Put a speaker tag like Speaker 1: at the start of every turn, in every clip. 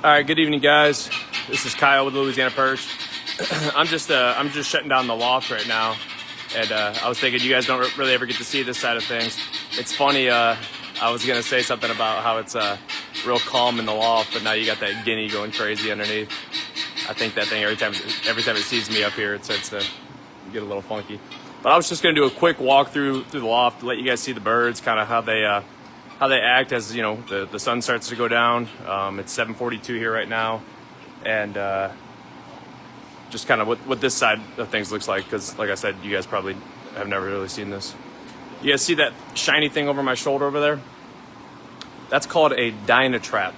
Speaker 1: All right, good evening, guys. This is Kyle with Louisiana Perch. I'm just shutting down the loft right now, and I was thinking you guys don't really ever get to see this side of things. It's funny. I was gonna say something about how it's real calm in the loft, but now you got that guinea going crazy underneath. I think that thing every time it sees me up here, it starts to get a little funky. But I was just gonna do a quick walk through the loft to let you guys see the birds, kind of how they act as the sun starts to go down. It's 7:42 here right now, and just kind of what this side of things looks like, because like I said, you guys probably have never really seen this. You guys see that shiny thing over my shoulder over there? That's called a Dynatrap,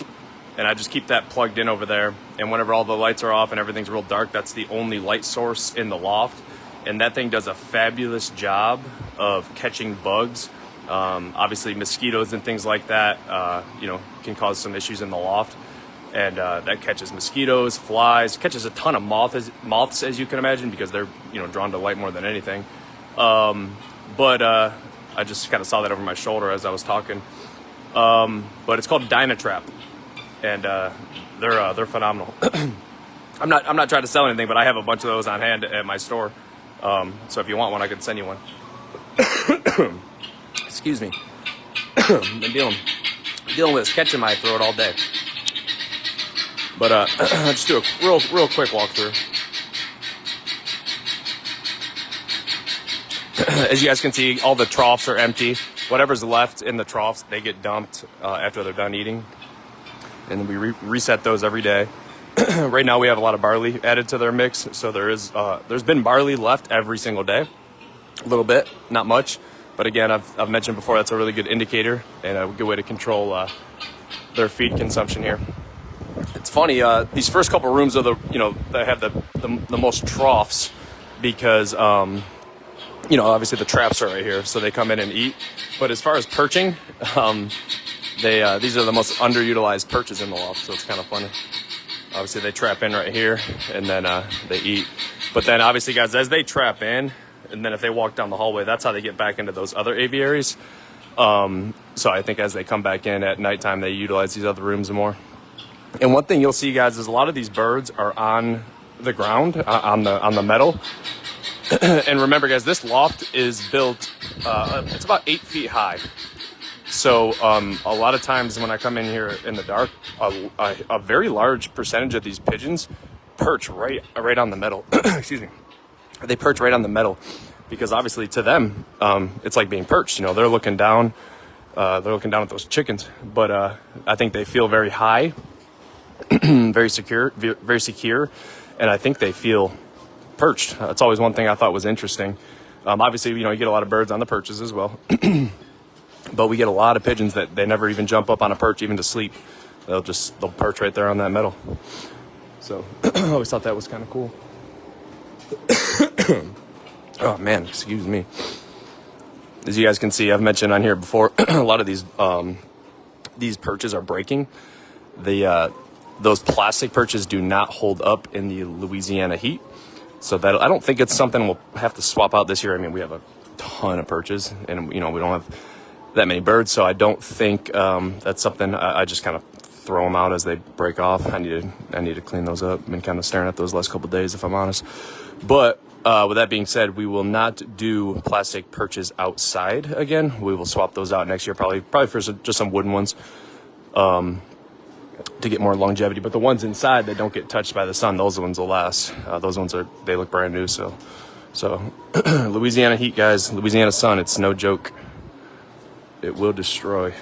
Speaker 1: and I just keep that plugged in over there, and whenever all the lights are off and everything's real dark, that's the only light source in the loft, and that thing does a fabulous job of catching bugs. Obviously mosquitoes and things like that, can cause some issues in the loft, and that catches mosquitoes, flies, catches a ton of moths, as you can imagine, because they're drawn to light more than anything. But I just kind of saw that over my shoulder as I was talking. But it's called Dynatrap, and they're phenomenal. I'm not trying to sell anything, but I have a bunch of those on hand at my store. So if you want one, I could send you one. Excuse me. Been dealing with this catch in my throat all day. But I'll just do a real quick walkthrough. As you guys can see, all the troughs are empty. Whatever's left in the troughs, they get dumped after they're done eating, and then we reset those every day. Right now we have a lot of barley added to their mix, so there's been barley left every single day. A little bit, not much. But again, I've mentioned before, that's a really good indicator and a good way to control their feed consumption here. It's funny, these first couple rooms are that have the most troughs, because obviously the traps are right here, so they come in and eat. But as far as perching, these are the most underutilized perches in the loft, so it's kind of funny. Obviously they trap in right here, and then they eat. But then obviously, guys, as they trap in, and then if they walk down the hallway, that's how they get back into those other aviaries. So I think as they come back in at nighttime, they utilize these other rooms more. And one thing you'll see, guys, is a lot of these birds are on the ground, on the metal. And remember, guys, this loft is built, it's about 8 feet high. So a lot of times when I come in here in the dark, a very large percentage of these pigeons perch right on the metal. Excuse me. They perch right on the metal, because obviously to them, it's like being perched. They're looking down. They're looking down at those chickens. But I think they feel very high, very secure, and I think they feel perched. That's always one thing I thought was interesting. Obviously, you get a lot of birds on the perches as well, but we get a lot of pigeons that they never even jump up on a perch even to sleep. They'll perch right there on that metal. So I always thought that was kind of cool. Oh man, excuse me. As you guys can see, I've mentioned on here before, a lot of these perches are breaking. Those plastic perches do not hold up in the Louisiana heat, so that I don't think it's something we'll have to swap out this year. I mean, we have a ton of perches, and we don't have that many birds, so I don't think that's something. I just kind of throw them out as they break off. I need to clean those up. I've been kind of staring at those last couple of days, if I'm honest. But with that being said, we will not do plastic perches outside again. We will swap those out next year, probably for just some wooden ones, to get more longevity. But the ones inside that don't get touched by the sun, those ones will last. Those ones they look brand new. So Louisiana heat, guys, Louisiana sun, it's no joke. It will destroy.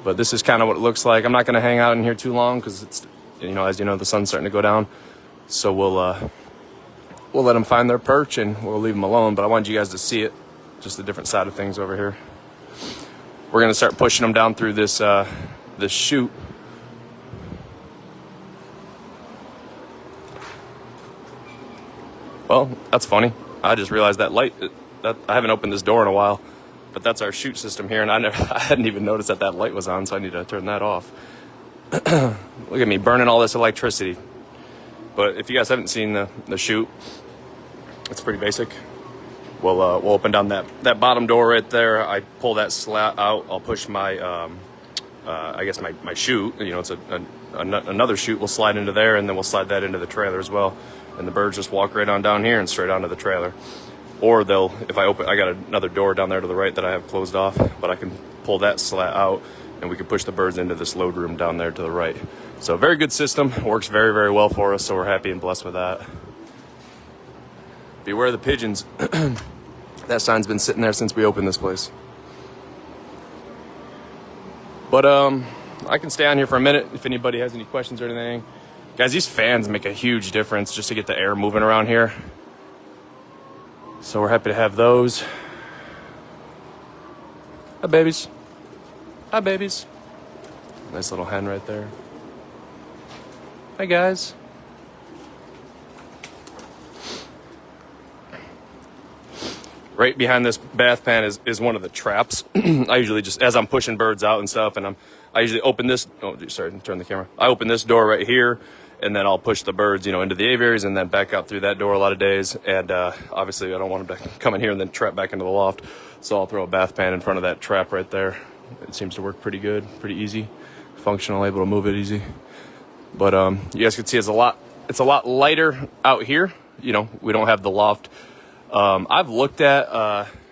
Speaker 1: But this is kind of what it looks like. I'm not going to hang out in here too long, because it's, as you know, the sun's starting to go down. So we'll let them find their perch, and we'll leave them alone. But I wanted you guys to see it, just the different side of things over here. We're going to start pushing them down through this chute. Well, that's funny. I just realized that light, that I haven't opened this door in a while, but that's our chute system here, and I hadn't even noticed that light was on, so I need to turn that off. Look at me burning all this electricity. But if you guys haven't seen the chute, it's pretty basic. We'll open down that bottom door right there. I pull that slat out. I'll push my I guess my chute, you know, it's another chute will slide into there, and then we'll slide that into the trailer as well. And the birds just walk right on down here and straight onto the trailer. Or they'll, if I open, I got another door down there to the right that I have closed off, but I can pull that slat out and we can push the birds into this load room down there to the right. So very good system, works very, very well for us. So we're happy and blessed with that. Beware of the pigeons. That sign's been sitting there since we opened this place. But I can stay on here for a minute if anybody has any questions or anything. Guys, these fans make a huge difference just to get the air moving around here. So we're happy to have those. Hi, babies. Hi, babies. Nice little hen right there. Hi, guys. Right behind this bath pan is one of the traps. I usually just, as I'm pushing birds out and stuff, and I usually open this, oh, sorry, turn the camera. I open this door right here, and then I'll push the birds, you know, into the aviaries and then back out through that door a lot of days. And obviously I don't want them to come in here and then trap back into the loft. So I'll throw a bath pan in front of that trap right there. It seems to work pretty good, pretty easy, functional, able to move it easy. But you guys can see it's a lot lighter out here. You know, we don't have the loft. I've looked at,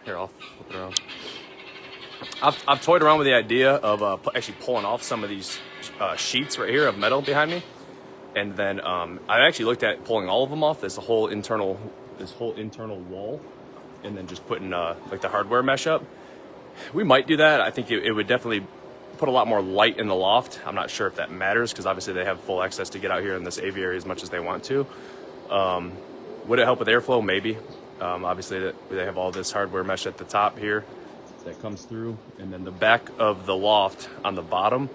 Speaker 1: here, I'll flip it around. I've toyed around with the idea of actually pulling off some of these sheets right here of metal behind me. And then I actually looked at pulling all of them off, this whole internal wall, and then just putting like the hardware mesh up. We might do that. I think it would definitely put a lot more light in the loft. I'm not sure if that matters because obviously they have full access to get out here in this aviary as much as they want to. Would it help with airflow? Maybe. Obviously they have all this hardware mesh at the top here that comes through, and then the back of the loft on the bottom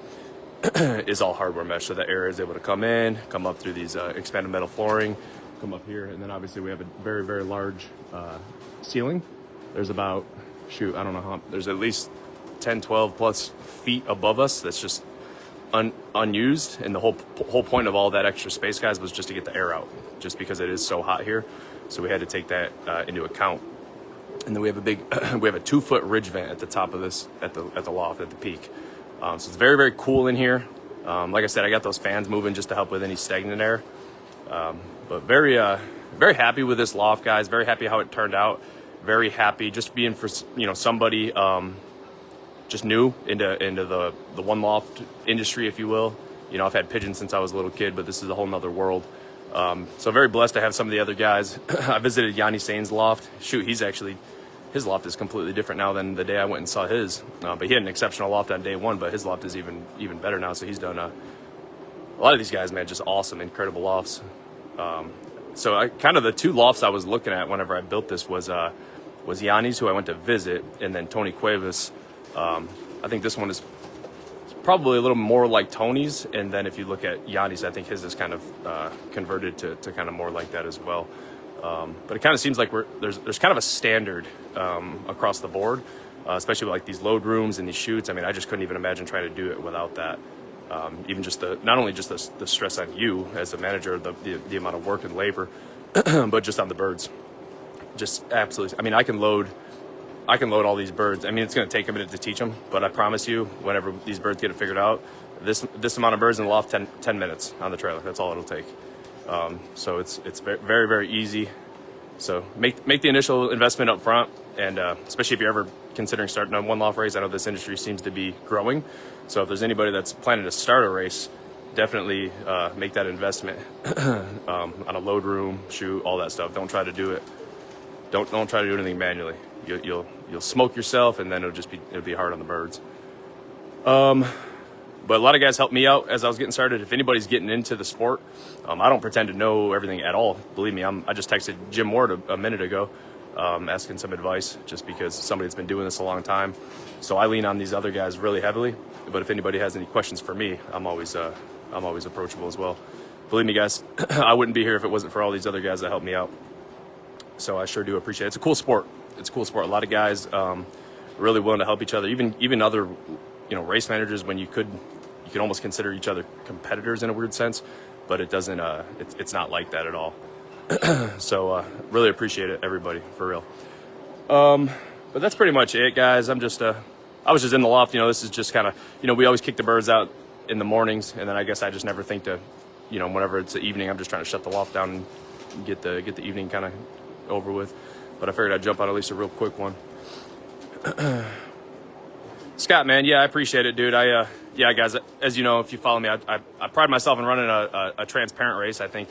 Speaker 1: is all hardware mesh, so the air is able to come in, come up through these expanded metal flooring, come up here, and then obviously we have a very, very large ceiling. There's about, shoot, I don't know how, there's at least 10, 12 plus feet above us that's just unused, and the whole point of all that extra space, guys, was just to get the air out, just because it is so hot here. So we had to take that into account. And then we have we have a 2-foot ridge vent at the top of this, at the loft, at the peak. So it's very, very cool in here. Like I said, I got those fans moving just to help with any stagnant air. But very, very happy with this loft, guys. Very happy how it turned out. Very happy just being for, you know, somebody just new into the one loft industry, if you will. You know, I've had pigeons since I was a little kid, but this is a whole nother world. So very blessed to have some of the other guys. I visited Yanni Sain's loft. Shoot, his loft is completely different now than the day I went and saw his. But he had an exceptional loft on day one, but his loft is even better now. So he's done a lot of these guys, man, just awesome, incredible lofts. So kind of the two lofts I was looking at whenever I built this was Yanni's, who I went to visit, and then Tony Cuevas. I think this one is probably a little more like Tony's, and then if you look at Yanni's, I think his is kind of converted to kind of more like that as well. But it kind of seems like there's kind of a standard across the board, especially with like these load rooms and these chutes. I mean, I just couldn't even imagine trying to do it without that. Even just not only just the stress on you as a manager, the amount of work and labor, but just on the birds. Just absolutely. I mean, I can load all these birds. I mean, it's going to take a minute to teach them, but I promise you, whenever these birds get it figured out, this amount of birds in the loft, 10 minutes on the trailer. That's all it'll take. So it's very, very easy. So make the initial investment up front, and especially if you're ever considering starting on one loft race. I know this industry seems to be growing. So if there's anybody that's planning to start a race, definitely make that investment on a load room, chute, all that stuff. Don't try to do it. Don't try to do anything manually. You'll smoke yourself, and then it'll be hard on the birds. But a lot of guys helped me out as I was getting started. If anybody's getting into the sport, I don't pretend to know everything at all. Believe me, I just texted Jim Ward a minute ago, asking some advice, just because somebody that's been doing this a long time. So I lean on these other guys really heavily. But if anybody has any questions for me, I'm always approachable as well. Believe me, guys, I wouldn't be here if it wasn't for all these other guys that helped me out. So I sure do appreciate it. It's a cool sport. It's a cool sport. A lot of guys really willing to help each other. Even other, race managers, when you can almost consider each other competitors in a weird sense, but it doesn't. It's not like that at all. So really appreciate it, everybody, for real. But that's pretty much it, guys. I'm just I was just in the loft. You know, this is just kind of, you know, we always kick the birds out in the mornings, and then I guess I just never think to, you know, whenever it's the evening, I'm just trying to shut the loft down and get the evening kind of over with. But I figured I'd jump on at least a real quick one. Scott, man, yeah, I appreciate it, dude. Yeah, guys, as you know, if you follow me, I pride myself in running a transparent race. I think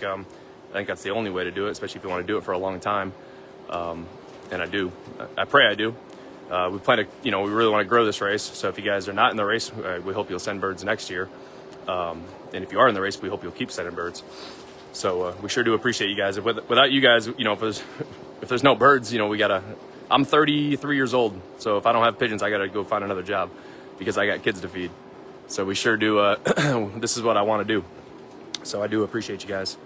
Speaker 1: that's the only way to do it, especially if you want to do it for a long time. And I do. I pray I do. We plan to, you know, we really want to grow this race. So if you guys are not in the race, we hope you'll send birds next year. And if you are in the race, we hope you'll keep sending birds. So we sure do appreciate you guys. Without you guys, you know, if there's no birds, you know, I'm 33 years old. So if I don't have pigeons, I got to go find another job because I got kids to feed. So we sure do. This is what I want to do. So I do appreciate you guys.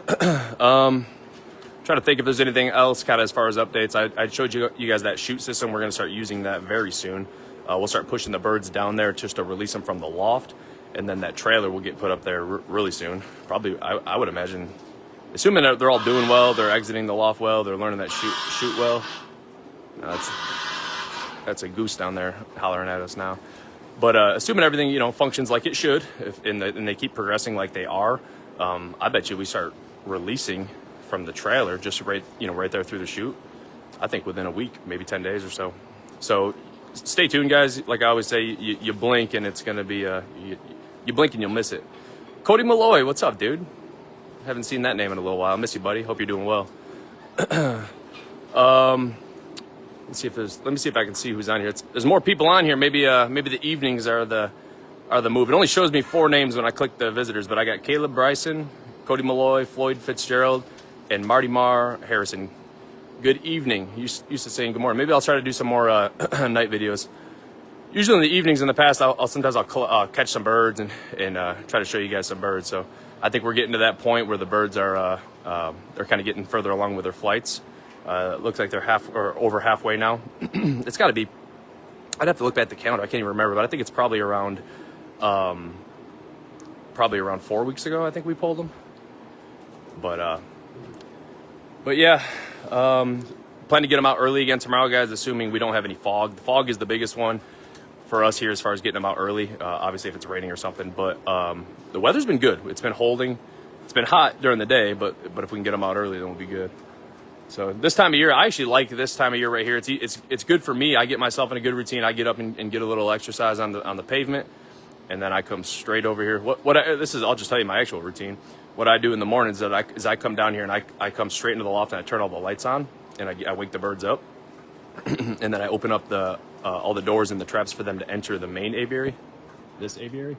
Speaker 1: Trying to think if there's anything else kind of as far as updates. I showed you guys that chute system. We're going to start using that very soon. We'll start pushing the birds down there just to release them from the loft. And then that trailer will get put up there really soon. Probably, I would imagine, assuming that they're all doing well, they're exiting the loft well, they're learning that chute well. That's a goose down there hollering at us now. But assuming everything, you know, functions like it should, and they keep progressing like they are, I bet you we start releasing from the trailer just right there through the chute. I think within a week, maybe 10 days or so. So stay tuned, guys. Like I always say, you blink and it's gonna be you blink and you'll miss it. Cody Malloy, what's up, dude? Haven't seen that name in a little while. I miss you, buddy. Hope you're doing well. Let me see if I can see who's on here. There's more people on here. Maybe the evenings are the move. It only shows me 4 names when I click the visitors, but I got Caleb Bryson, Cody Malloy, Floyd Fitzgerald, and Marty Marr Harrison. Good evening. Used to saying good morning. Maybe I'll try to do some more night videos. Usually in the evenings in the past, sometimes I'll catch some birds and try to show you guys some birds. So I think we're getting to that point where the birds are they're kind of getting further along with their flights. It looks like they're over halfway now. It's got to be. I'd have to look back at the calendar. I can't even remember, but I think it's probably around 4 weeks ago. I think we pulled them. But yeah, plan to get them out early again tomorrow, guys. Assuming we don't have any fog. The fog is the biggest one for us here as far as getting them out early. Obviously, if it's raining or something. But the weather's been good. It's been holding. It's been hot during the day, but if we can get them out early, then we'll be good. So this time of year, I actually like this time of year right here. It's good for me. I get myself in a good routine. I get up and get a little exercise on the pavement, and then I come straight over here. I'll just tell you my actual routine. What I do in the mornings is I come down here and I come straight into the loft and I turn all the lights on and I wake the birds up, and then I open up all the doors and the traps for them to enter the main aviary, this aviary.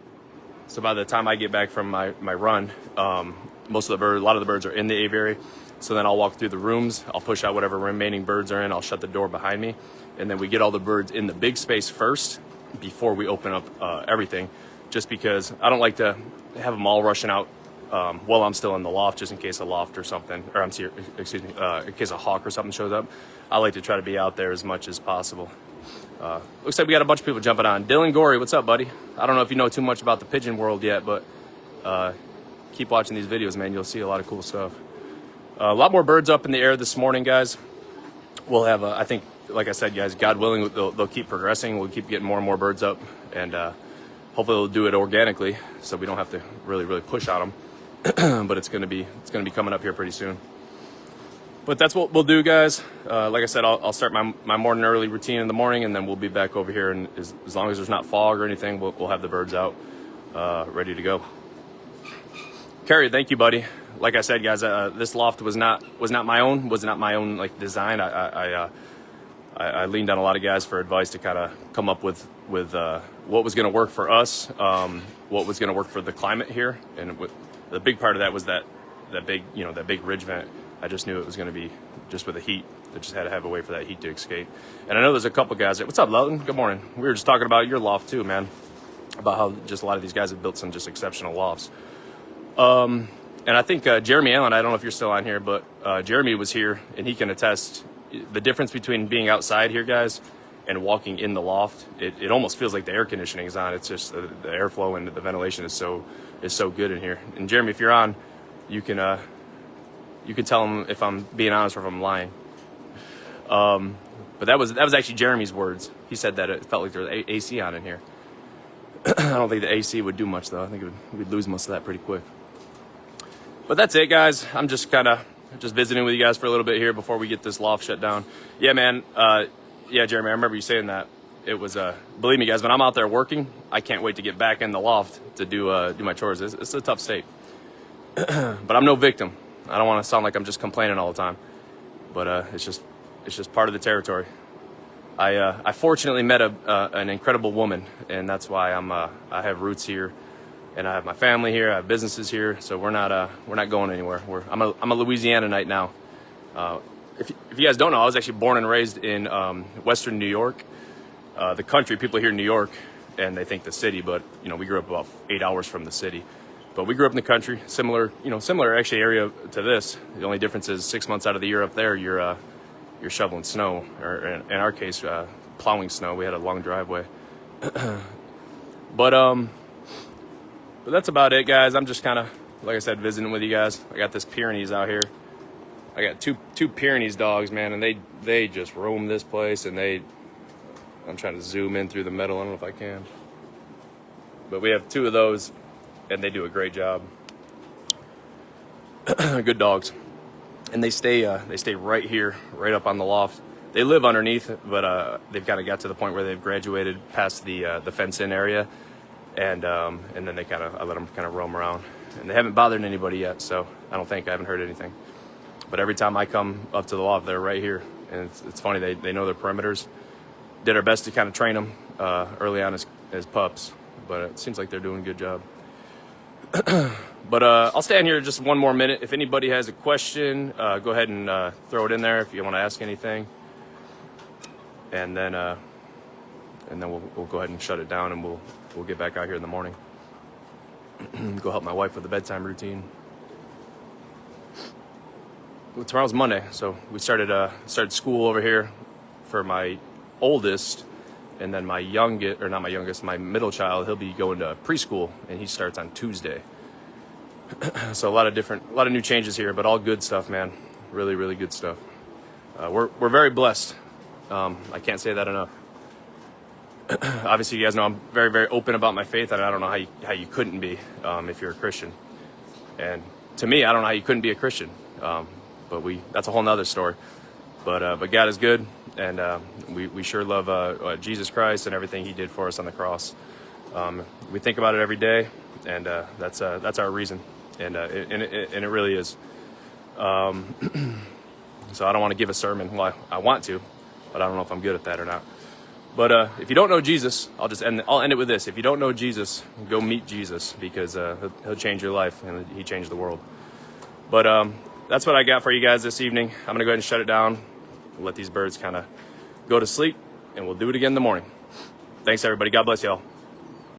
Speaker 1: So by the time I get back from my run, a lot of the birds are in the aviary. So then I'll walk through the rooms, I'll push out whatever remaining birds are in, I'll shut the door behind me, and then we get all the birds in the big space first before we open up everything, just because I don't like to have them all rushing out while I'm still in the loft, just in case a loft or something, or in case a hawk or something shows up. I like to try to be out there as much as possible. Looks like we got a bunch of people jumping on. Dylan Gorey, what's up, buddy? I don't know if you know too much about the pigeon world yet, but keep watching these videos, man. You'll see a lot of cool stuff. A lot more birds up in the air this morning, guys. We'll have, I think, like I said, guys, God willing, they'll keep progressing. We'll keep getting more and more birds up, and hopefully they'll do it organically, so we don't have to really, really push on them. But it's gonna be coming up here pretty soon. But that's what we'll do, guys. Like I said, I'll start my morning early routine in the morning, and then we'll be back over here. And as long as there's not fog or anything, we'll have the birds out, ready to go. Carrie, thank you, buddy. Like I said, guys, this loft was not my own like design. I leaned on a lot of guys for advice to kind of come up with what was going to work for us, what was going to work for the climate here, and the big part of that was that big ridge vent. I just knew it was going to be just with the heat. I just had to have a way for that heat to escape. And I know there's a couple guys what's up, Lelton? Good morning. We were just talking about your loft too, man, about how just a lot of these guys have built some just exceptional lofts. And I think Jeremy Allen, I don't know if you're still on here, but Jeremy was here, and he can attest the difference between being outside here, guys, and walking in the loft. It almost feels like the air conditioning is on. It's just the airflow and the ventilation is so good in here. And Jeremy, if you're on, you can tell him if I'm being honest or if I'm lying. But that was actually Jeremy's words. He said that it felt like there was AC on in here. I don't think the AC would do much though. I think we'd lose most of that pretty quick. But that's it, guys. I'm just visiting with you guys for a little bit here before we get this loft shut down. Yeah, man. Yeah, Jeremy, I remember you saying that. It was, believe me, guys, when I'm out there working, I can't wait to get back in the loft to do my chores. It's a tough state. But I'm no victim. I don't want to sound like I'm just complaining all the time. But it's just part of the territory. I fortunately met an incredible woman, and that's why I have roots here, and I have my family here. I have businesses here, so we're not going anywhere. I'm a Louisiananite now. If you guys don't know, I was actually born and raised in Western New York. The country, people hear New York and they think the city, but we grew up about 8 hours from the city. But we grew up in the country, similar actually area to this. The only difference is 6 months out of the year up there, you're shoveling snow, or in our case, plowing snow. We had a long driveway. But that's about it, guys. I'm just kind of, like I said, visiting with you guys. I got this Pyrenees out here. I got two Pyrenees dogs, man, and they just roam this place, and I'm trying to zoom in through the metal. I don't know if I can. But we have 2 of those, and they do a great job. Good dogs. And they stay right here, right up on the loft. They live underneath, but they've kind of got to the point where they've graduated past the fence-in area, and then I let them kind of roam around. And they haven't bothered anybody yet, so I haven't heard anything. But every time I come up to the loft, they're right here. And it's funny, they know their perimeters. Did our best to kind of train them early on as pups, but it seems like they're doing a good job. But I'll stand here just one more minute. If anybody has a question, go ahead and throw it in there if you want to ask anything. And then we'll go ahead and shut it down, and we'll get back out here in the morning. Go help my wife with the bedtime routine. Well, tomorrow's Monday, so we started school over here for my oldest, and then my middle child, he'll be going to preschool, and he starts on Tuesday. So a lot of new changes here, but all good stuff, man. Really, really good stuff. We're very blessed. I can't say that enough. Obviously, you guys know I'm very, very open about my faith, and I don't know how you couldn't be if you're a Christian. And to me, I don't know how you couldn't be a Christian. But that's a whole nother story. But God is good, and we sure love Jesus Christ and everything He did for us on the cross. We think about it every day, and that's our reason, and it really is. So I don't want to give a sermon. Well, I want to, but I don't know if I'm good at that or not. But if you don't know Jesus, I'll end it with this. If you don't know Jesus, go meet Jesus, because he'll change your life, and He changed the world. But that's what I got for you guys this evening. I'm going to go ahead and shut it down. Let these birds kind of go to sleep, and we'll do it again in the morning. Thanks, everybody. God bless y'all.